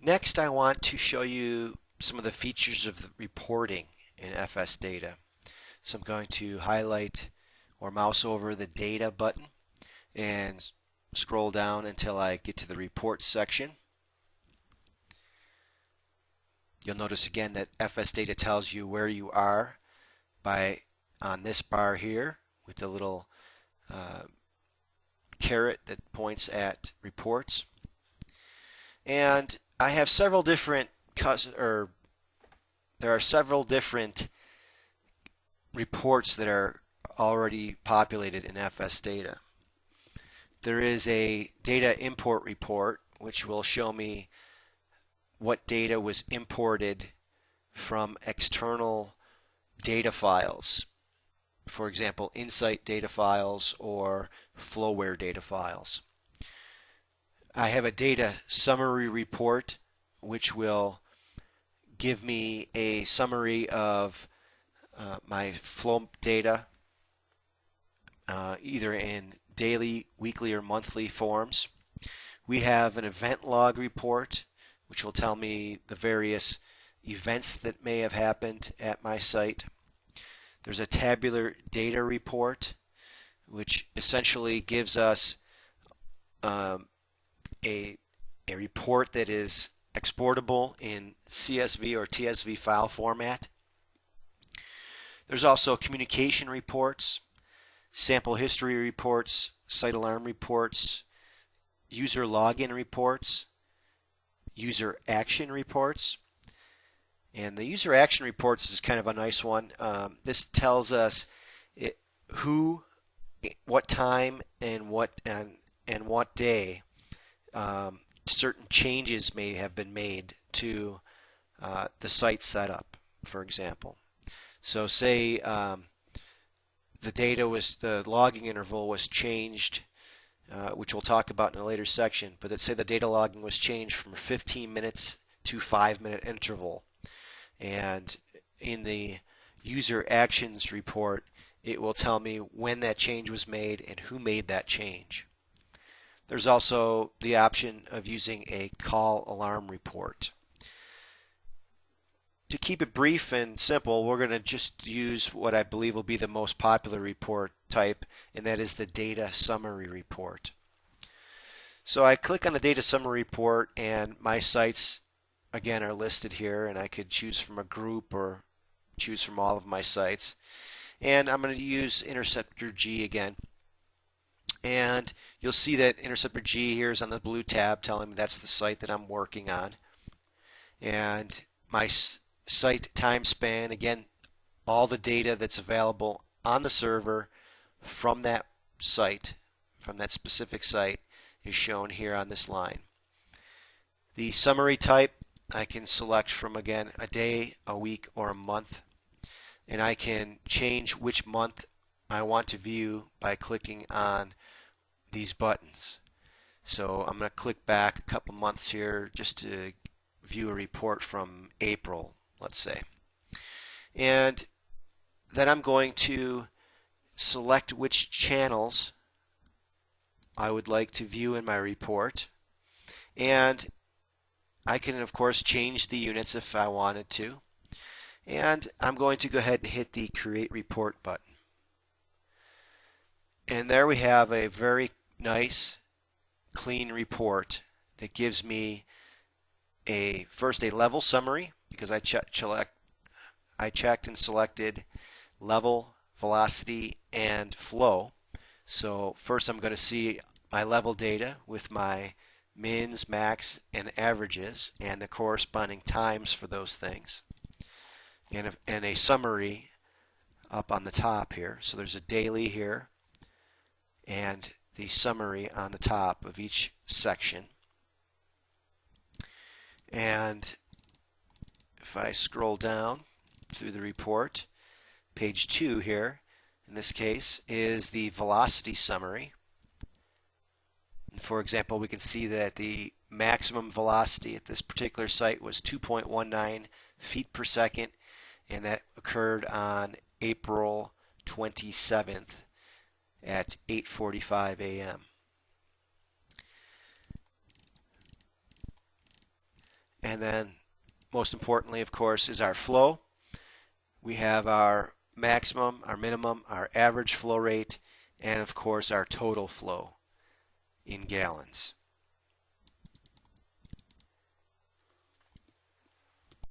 Next, I want to show you some of the features of the reporting in FS Data. So I'm going to highlight or mouse over the Data button and scroll down until I get to the Reports section. You'll notice again that FS Data tells you where you are on this bar here with the little caret that points at reports. And I have several different there are several different reports that are already populated in FS Data. There is a data import report which will show me what data was imported from external data files. For example, Insight data files or Floware data files. I have a data summary report which will give me a summary of my flow data either in daily, weekly, or monthly forms. We have an event log report which will tell me the various events that may have happened at my site. There's a tabular data report which essentially gives us a report that is exportable in CSV or TSV file format. There's also communication reports, sample history reports, site alarm reports, user login reports, user action reports. And the user action reports is kind of a nice one. This tells us who, what time, and what day certain changes may have been made to the site setup, for example. So say the logging interval was changed, which we'll talk about in a later section, but let's say the data logging was changed from a 15 minutes to 5-minute interval. And in the user actions report, it will tell me when that change was made and who made that change. There's also the option of using a call alarm report. To keep it brief and simple, we're going to just use what I believe will be the most popular report type, and that is the data summary report. So I click on the data summary report, and my sites again are listed here, and I could choose from a group or choose from all of my sites. And I'm going to use Interceptor G again. And you'll see that Interceptor G here is on the blue tab telling me that's the site that I'm working on. And my site time span, again, all the data that's available on the server from that site, from that specific site, is shown here on this line. The summary type, I can select from, again, a day, a week, or a month. And I can change which month I want to view by clicking on these buttons. So I'm going to click back a couple months here just to view a report from April, let's say. And then I'm going to select which channels I would like to view in my report. And I can, of course, change the units if I wanted to. And I'm going to go ahead and hit the Create Report button. And there we have a very nice, clean report that gives me first a level summary, because I checked and selected level, velocity, and flow. So first I'm going to see my level data with my mins, max, and averages, and the corresponding times for those things. And a summary up on the top here. So there's a daily here and the summary on the top of each section. And if I scroll down through the report, page 2 here, in this case, is the velocity summary. And for example, we can see that the maximum velocity at this particular site was 2.19 feet per second, and that occurred on April 27th at 8:45 a.m. And then most importantly, of course, is our flow. We have our maximum, our minimum, our average flow rate, and of course our total flow in gallons.